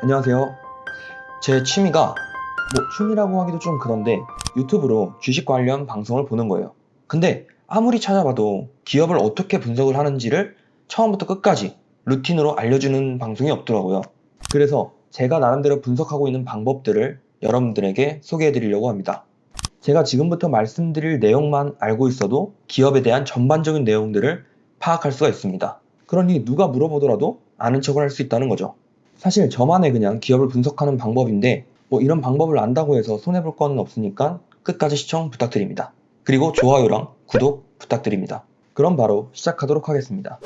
안녕하세요. 제 취미가 취미라고 하기도 좀 그런데 유튜브로 주식 관련 방송을 보는 거예요. 근데 아무리 찾아봐도 기업을 어떻게 분석을 하는지를 처음부터 끝까지 루틴으로 알려주는 방송이 없더라고요. 그래서 제가 나름대로 분석하고 있는 방법들을 여러분들에게 소개해 드리려고 합니다. 제가 지금부터 말씀드릴 내용만 알고 있어도 기업에 대한 전반적인 내용들을 파악할 수가 있습니다. 그러니 누가 물어보더라도 아는 척을 할 수 있다는 거죠. 사실 저만의 그냥 기업을 분석하는 방법인데 이런 방법을 안다고 해서 손해볼 거는 없으니까 끝까지 시청 부탁드립니다. 그리고 좋아요랑 구독 부탁드립니다. 그럼 바로 시작하도록 하겠습니다.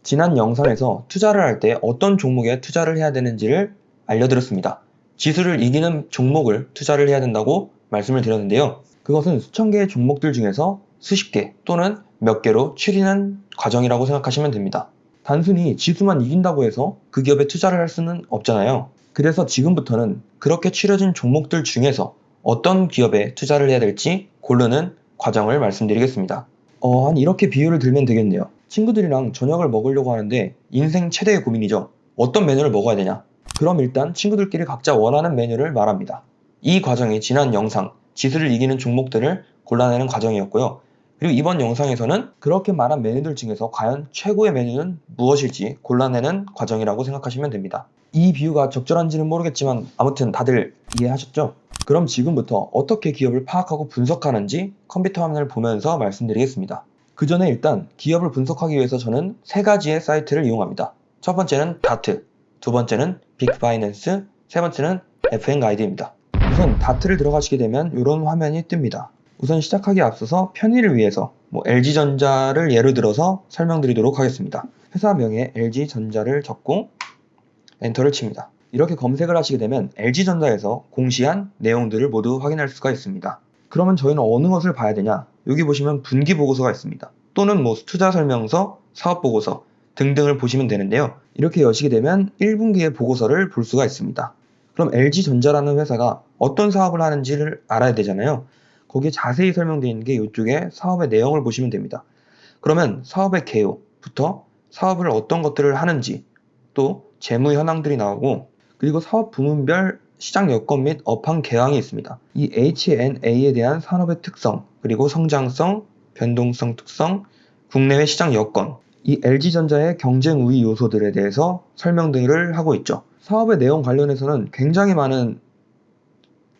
지난 영상에서 투자를 할 때 어떤 종목에 투자를 해야 되는지를 알려드렸습니다. 지수를 이기는 종목을 투자를 해야 된다고 말씀을 드렸는데요. 그것은 수천 개의 종목들 중에서 수십 개 또는 몇 개로 추리는 과정이라고 생각하시면 됩니다. 단순히 지수만 이긴다고 해서 그 기업에 투자를 할 수는 없잖아요. 그래서 지금부터는 그렇게 추려진 종목들 중에서 어떤 기업에 투자를 해야 될지 고르는 과정을 말씀드리겠습니다. 한 이렇게 비유를 들면 되겠네요. 친구들이랑 저녁을 먹으려고 하는데 인생 최대의 고민이죠. 어떤 메뉴를 먹어야 되냐? 그럼 일단 친구들끼리 각자 원하는 메뉴를 말합니다. 이 과정이 지난 영상, 지수를 이기는 종목들을 골라내는 과정이었고요. 그리고 이번 영상에서는 그렇게 말한 메뉴들 중에서 과연 최고의 메뉴는 무엇일지 골라내는 과정이라고 생각하시면 됩니다. 이 비유가 적절한지는 모르겠지만 아무튼 다들 이해하셨죠? 그럼 지금부터 어떻게 기업을 파악하고 분석하는지 컴퓨터 화면을 보면서 말씀드리겠습니다. 그 전에 일단 기업을 분석하기 위해서 저는 세 가지의 사이트를 이용합니다. 첫 번째는 다트, 두 번째는 빅파이낸스, 세 번째는 FN가이드입니다. 우선 다트를 들어가시게 되면 이런 화면이 뜹니다. 우선 시작하기에 앞서서 편의를 위해서 LG전자를 예를 들어서 설명드리도록 하겠습니다. 회사명에 LG전자를 적고 엔터를 칩니다. 이렇게 검색을 하시게 되면 LG전자에서 공시한 내용들을 모두 확인할 수가 있습니다. 그러면 저희는 어느 것을 봐야 되냐? 여기 보시면 분기보고서가 있습니다. 또는 투자설명서, 사업보고서 등등을 보시면 되는데요. 이렇게 여시게 되면 1분기의 보고서를 볼 수가 있습니다. 그럼 LG전자라는 회사가 어떤 사업을 하는지를 알아야 되잖아요. 거기에 자세히 설명되어 있는 게 이쪽에 사업의 내용을 보시면 됩니다. 그러면 사업의 개요부터 사업을 어떤 것들을 하는지 또 재무 현황들이 나오고 그리고 사업 부문별 시장 여건 및 업황 개항이 있습니다. 이 H&A에 대한 산업의 특성, 그리고 성장성, 변동성 특성, 국내외 시장 여건, 이 LG전자의 경쟁 우위 요소들에 대해서 설명들을 하고 있죠. 사업의 내용 관련해서는 굉장히 많은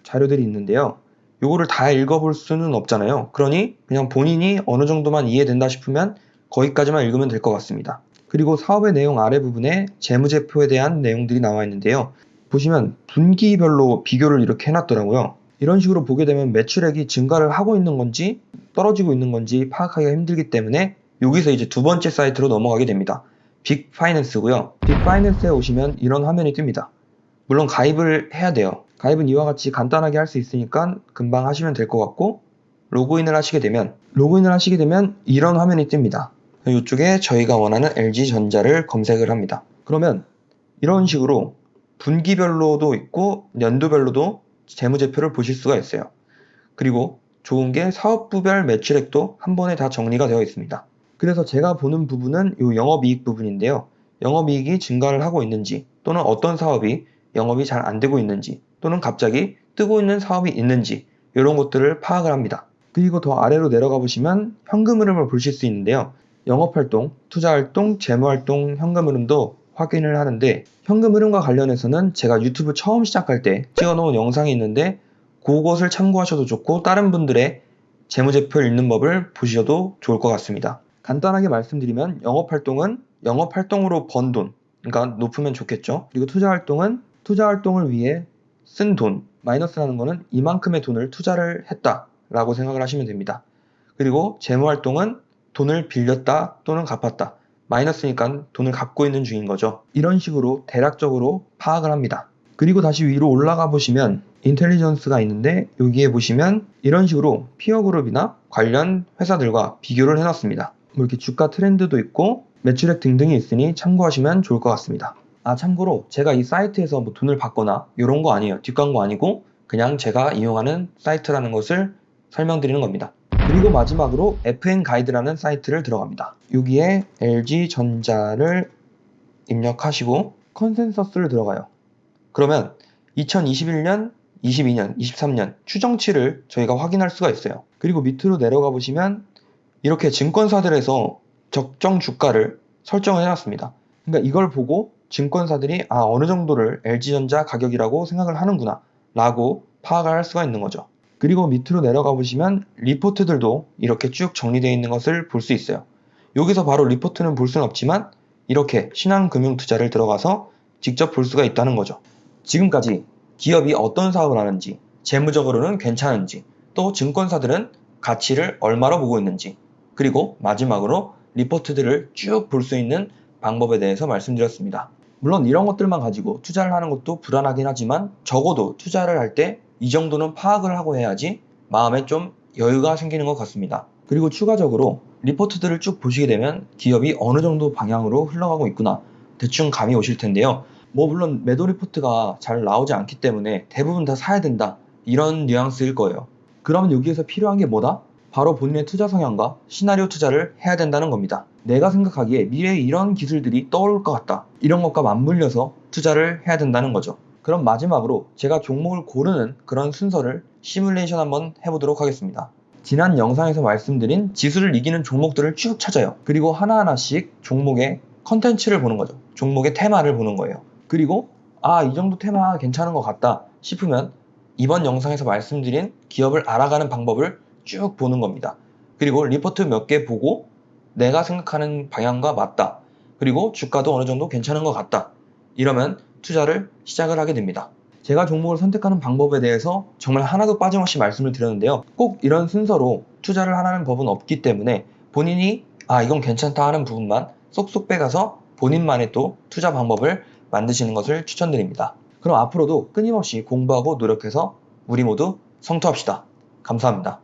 자료들이 있는데요. 요거를 다 읽어볼 수는 없잖아요. 그러니 그냥 본인이 어느 정도만 이해된다 싶으면 거기까지만 읽으면 될 것 같습니다. 그리고 사업의 내용 아래 부분에 재무제표에 대한 내용들이 나와 있는데요. 보시면 분기별로 비교를 이렇게 해놨더라고요. 이런 식으로 보게 되면 매출액이 증가를 하고 있는 건지 떨어지고 있는 건지 파악하기가 힘들기 때문에 여기서 이제 두 번째 사이트로 넘어가게 됩니다. 빅파이낸스고요. 빅파이낸스에 오시면 이런 화면이 뜹니다. 물론 가입을 해야 돼요. 가입은 이와 같이 간단하게 할 수 있으니까 금방 하시면 될 것 같고 로그인을 하시게 되면 이런 화면이 뜹니다. 이쪽에 저희가 원하는 LG전자를 검색을 합니다. 그러면 이런 식으로 분기별로도 있고 연도별로도 재무제표를 보실 수가 있어요. 그리고 좋은 게 사업부별 매출액도 한 번에 다 정리가 되어 있습니다. 그래서 제가 보는 부분은 이 영업이익 부분인데요. 영업이익이 증가를 하고 있는지 또는 어떤 사업이 영업이 잘 안 되고 있는지 또는 갑자기 뜨고 있는 사업이 있는지 이런 것들을 파악을 합니다. 그리고 더 아래로 내려가 보시면 현금 흐름을 보실 수 있는데요. 영업활동, 투자활동, 재무활동, 현금 흐름도 확인을 하는데 현금 흐름과 관련해서는 제가 유튜브 처음 시작할 때 찍어놓은 영상이 있는데 그것을 참고하셔도 좋고 다른 분들의 재무제표 읽는 법을 보셔도 좋을 것 같습니다. 간단하게 말씀드리면 영업활동은 영업활동으로 번 돈, 그러니까 높으면 좋겠죠. 그리고 투자활동은 투자활동을 위해 쓴 돈, 마이너스라는 거는 이만큼의 돈을 투자를 했다라고 생각을 하시면 됩니다. 그리고 재무활동은 돈을 빌렸다 또는 갚았다. 마이너스니까 돈을 갚고 있는 중인 거죠. 이런 식으로 대략적으로 파악을 합니다. 그리고 다시 위로 올라가 보시면 인텔리전스가 있는데 여기에 보시면 이런 식으로 피어그룹이나 관련 회사들과 비교를 해놨습니다. 이렇게 주가 트렌드도 있고 매출액 등등이 있으니 참고하시면 좋을 것 같습니다. 참고로 제가 이 사이트에서 돈을 받거나 이런 거 아니에요. 뒷광고 아니고 그냥 제가 이용하는 사이트라는 것을 설명드리는 겁니다. 그리고 마지막으로 FN가이드라는 사이트를 들어갑니다. 여기에 LG전자를 입력하시고 컨센서스를 들어가요. 그러면 2021년, 22년, 23년 추정치를 저희가 확인할 수가 있어요. 그리고 밑으로 내려가 보시면 이렇게 증권사들에서 적정 주가를 설정을 해놨습니다. 그러니까 이걸 보고 증권사들이 어느 정도를 LG전자 가격이라고 생각을 하는구나 라고 파악을 할 수가 있는 거죠. 그리고 밑으로 내려가 보시면 리포트들도 이렇게 쭉 정리되어 있는 것을 볼 수 있어요. 여기서 바로 리포트는 볼 수는 없지만 이렇게 신한금융투자를 들어가서 직접 볼 수가 있다는 거죠. 지금까지 기업이 어떤 사업을 하는지, 재무적으로는 괜찮은지, 또 증권사들은 가치를 얼마로 보고 있는지, 그리고 마지막으로 리포트들을 쭉 볼 수 있는 방법에 대해서 말씀드렸습니다. 물론 이런 것들만 가지고 투자를 하는 것도 불안하긴 하지만 적어도 투자를 할 때 이 정도는 파악을 하고 해야지 마음에 좀 여유가 생기는 것 같습니다. 그리고 추가적으로 리포트들을 쭉 보시게 되면 기업이 어느 정도 방향으로 흘러가고 있구나 대충 감이 오실 텐데요. 물론 매도 리포트가 잘 나오지 않기 때문에 대부분 다 사야 된다 이런 뉘앙스일 거예요. 그러면 여기에서 필요한 게 뭐다? 바로 본인의 투자 성향과 시나리오 투자를 해야 된다는 겁니다. 내가 생각하기에 미래에 이런 기술들이 떠오를 것 같다. 이런 것과 맞물려서 투자를 해야 된다는 거죠. 그럼 마지막으로 제가 종목을 고르는 그런 순서를 시뮬레이션 한번 해보도록 하겠습니다. 지난 영상에서 말씀드린 지수를 이기는 종목들을 쭉 찾아요. 그리고 하나하나씩 종목의 컨텐츠를 보는 거죠. 종목의 테마를 보는 거예요. 그리고 이 정도 테마 괜찮은 것 같다 싶으면 이번 영상에서 말씀드린 기업을 알아가는 방법을 쭉 보는 겁니다. 그리고 리포트 몇 개 보고 내가 생각하는 방향과 맞다. 그리고 주가도 어느 정도 괜찮은 것 같다. 이러면 투자를 시작을 하게 됩니다. 제가 종목을 선택하는 방법에 대해서 정말 하나도 빠짐없이 말씀을 드렸는데요. 꼭 이런 순서로 투자를 하라는 법은 없기 때문에 본인이 이건 괜찮다 하는 부분만 쏙쏙 빼가서 본인만의 또 투자 방법을 만드시는 것을 추천드립니다. 그럼 앞으로도 끊임없이 공부하고 노력해서 우리 모두 성투합시다. 감사합니다.